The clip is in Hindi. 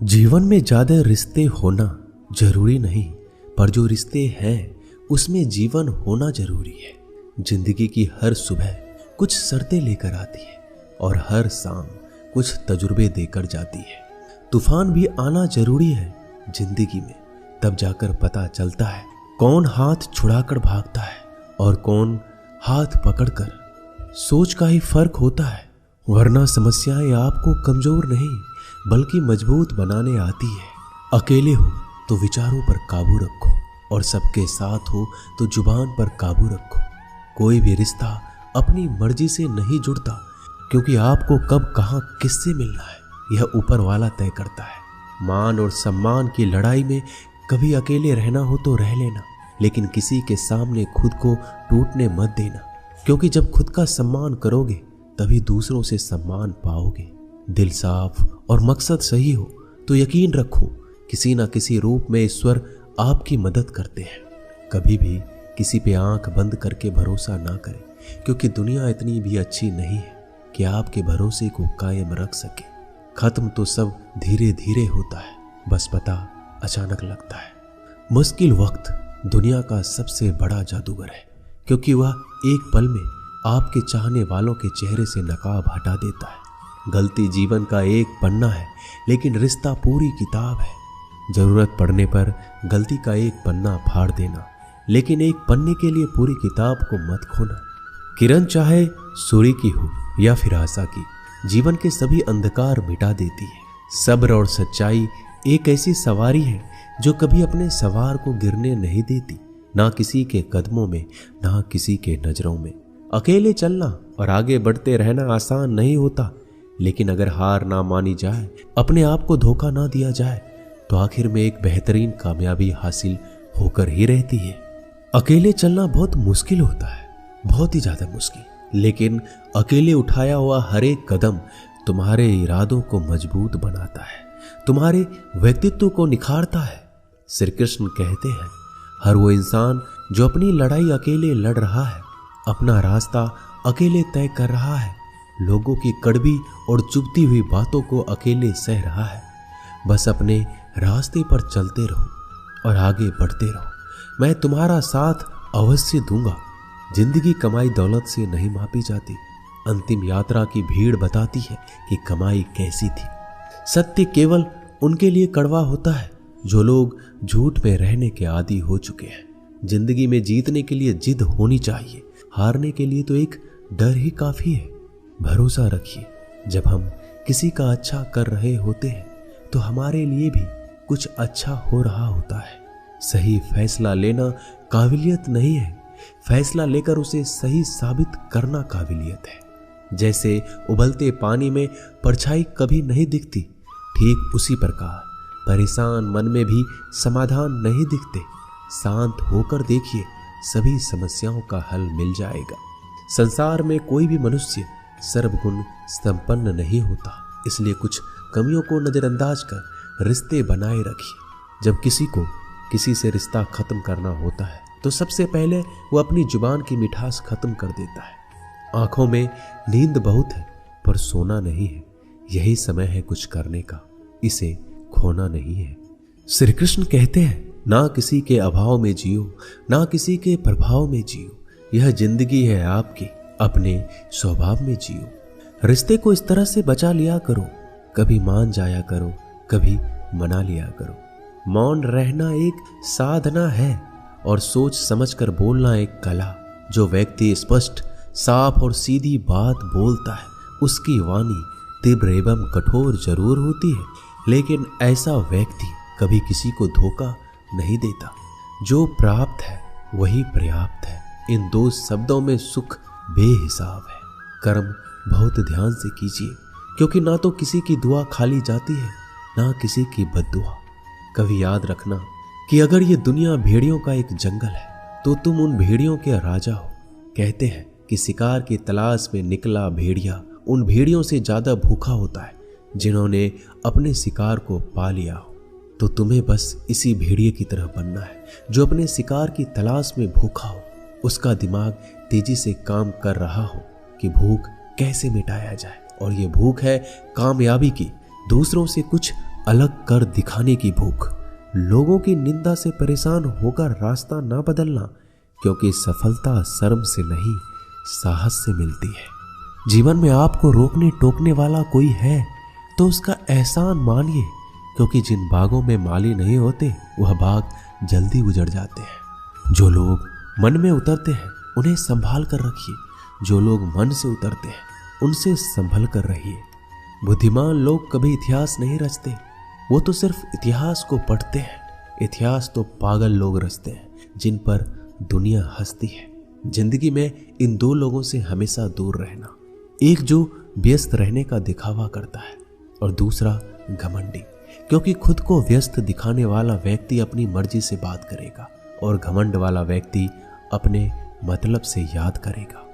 जीवन में ज्यादा रिश्ते होना जरूरी नहीं, पर जो रिश्ते हैं उसमें जीवन होना जरूरी है। जिंदगी की हर सुबह कुछ शर्तें लेकर आती है और हर शाम कुछ तजुर्बे देकर जाती है। तूफान भी आना जरूरी है जिंदगी में, तब जाकर पता चलता है कौन हाथ छुड़ाकर भागता है और कौन हाथ पकड़कर। सोच का ही फर्क होता है, वरना समस्याएं आपको कमजोर नहीं बल्कि मजबूत बनाने आती है। अकेले हो तो विचारों पर काबू रखो और सबके साथ हो तो जुबान पर काबू रखो। कोई भी रिश्ता अपनी मर्जी से नहीं जुड़ता, क्योंकि आपको कब कहां किससे मिलना है यह ऊपर वाला तय करता है। मान और सम्मान की लड़ाई में कभी अकेले रहना हो तो रह लेना, लेकिन किसी के सामने खुद को टूटने मत देना, क्योंकि जब खुद का सम्मान करोगे तभी दूसरों से सम्मान पाओगे। दिल साफ और मकसद सही हो तो यकीन रखो किसी न किसी रूप में ईश्वर आपकी मदद करते हैं। कभी भी किसी पे आंख बंद करके भरोसा ना करें, क्योंकि दुनिया इतनी भी अच्छी नहीं है कि आपके भरोसे को कायम रख सके। खत्म तो सब धीरे धीरे होता है, बस पता अचानक लगता है। मुश्किल वक्त दुनिया का सबसे बड़ा जादूगर है, क्योंकि वह एक पल में आपके चाहने वालों के चेहरे से नकाब हटा देता है। गलती जीवन का एक पन्ना है, लेकिन रिश्ता पूरी किताब है। जरूरत पड़ने पर गलती का एक पन्ना फाड़ देना, लेकिन एक पन्ने के लिए पूरी किताब को मत खोना। किरण चाहे सूर्य की हो या फिर आशा की, जीवन के सभी अंधकार मिटा देती है। सब्र और सच्चाई एक ऐसी सवारी है जो कभी अपने सवार को गिरने नहीं देती, ना किसी के कदमों में ना किसी के नजरों में। अकेले चलना और आगे बढ़ते रहना आसान नहीं होता, लेकिन अगर हार ना मानी जाए, अपने आप को धोखा ना दिया जाए, तो आखिर में एक बेहतरीन कामयाबी हासिल होकर ही रहती है। अकेले चलना बहुत मुश्किल होता है, बहुत ही ज्यादा मुश्किल, लेकिन अकेले उठाया हुआ हर एक कदम तुम्हारे इरादों को मजबूत बनाता है, तुम्हारे व्यक्तित्व को निखारता है। श्री कृष्ण कहते हैं, हर वो इंसान जो अपनी लड़ाई अकेले लड़ रहा है, अपना रास्ता अकेले तय कर रहा है, लोगों की कड़वी और चुभती हुई बातों को अकेले सह रहा है, बस अपने रास्ते पर चलते रहो और आगे बढ़ते रहो। मैं तुम्हारा साथ अवश्य दूंगा। जिंदगी कमाई दौलत से नहीं मापी जाती, अंतिम यात्रा की भीड़ बताती है कि कमाई कैसी थी। सत्य केवल उनके लिए कड़वा होता है जो लोग झूठ में रहने के आदी हो चुके हैं। जिंदगी में जीतने के लिए जिद होनी चाहिए, हारने के लिए तो एक डर ही काफी है। भरोसा रखिए, जब हम किसी का अच्छा कर रहे होते हैं तो हमारे लिए भी कुछ अच्छा हो रहा होता है। सही फैसला लेना काबिलियत नहीं है, फैसला लेकर उसे सही साबित करना काबिलियत है। जैसे उबलते पानी में परछाई कभी नहीं दिखती, ठीक उसी प्रकार परेशान मन में भी समाधान नहीं दिखते। शांत होकर देखिए, सभी समस्याओं का हल मिल जाएगा। संसार में कोई भी मनुष्य सर्वगुण संपन्न नहीं होता, इसलिए कुछ कमियों को नजरअंदाज कर रिश्ते बनाए रखिए। जब किसी को किसी से रिश्ता खत्म करना होता है तो सबसे पहले वो अपनी जुबान की मिठास खत्म कर देता है। आंखों में नींद बहुत है पर सोना नहीं है, यही समय है कुछ करने का, इसे खोना नहीं है। श्री कृष्ण कहते हैं, ना किसी के अभाव में जियो, ना किसी के प्रभाव में जियो। यह जिंदगी है आपकी, अपने स्वभाव में जियो। रिश्ते को इस तरह से बचा लिया करो, कभी मान जाया करो, कभी मना लिया करो। मौन रहना एक साधना है और सोच समझकर बोलना एक कला। जो व्यक्ति स्पष्ट, साफ और सीधी बात बोलता है, उसकी वाणी तीव्र एवं कठोर जरूर होती है, लेकिन ऐसा व्यक्ति कभी किसी को धोखा नहीं देता। जो प्राप्त है वही पर्याप्त है। इन दो शब्दों में सुख बेहिसाब है। कर्म बहुत ध्यान से कीजिए, क्योंकि ना तो किसी की दुआ खाली जाती है, ना किसी की बद्दुआ। कभी याद रखना कि अगर ये दुनिया भेड़ियों का एक जंगल है तो तुम उन भेड़ियों के राजा हो। कहते हैं कि शिकार की तलाश में निकला भेड़िया उन भेड़ियों से ज्यादा भूखा होता है जिन्होंने अपने शिकार को पा लिया हो। तो तुम्हें बस इसी भेड़िए की तरह बनना है जो अपने शिकार की तलाश में भूखा हो। उसका दिमाग तेजी से काम कर रहा हो कि भूख कैसे मिटाया जाए, और ये भूख है कामयाबी की, दूसरों से कुछ अलग कर दिखाने की भूख, लोगों की निंदा से परेशान होकर रास्ता ना बदलना, क्योंकि सफलता शर्म से नहीं साहस से मिलती है। जीवन में आपको रोकने टोकने वाला कोई है तो उसका एहसान मानिए, क्योंकि जिन बागों में माली नहीं होते वह बाग जल्दी उजड़ जाते हैं। जो लोग मन में उतरते हैं उन्हें संभाल कर रखिए, जो लोग मन से उतरते हैं उनसे संभल कर रहिए। बुद्धिमान लोग कभी इतिहास नहीं रचते, वो तो सिर्फ इतिहास को पढ़ते हैं। इतिहास तो पागल लोग रचते हैं जिन पर दुनिया हंसती है। जिंदगी में इन दो लोगों से हमेशा दूर रहना, एक जो व्यस्त रहने का दिखावा करता है और दूसरा घमंडी, क्योंकि खुद को व्यस्त दिखाने वाला व्यक्ति अपनी मर्जी से बात करेगा और घमंड वाला व्यक्ति अपने मतलब से याद करेगा।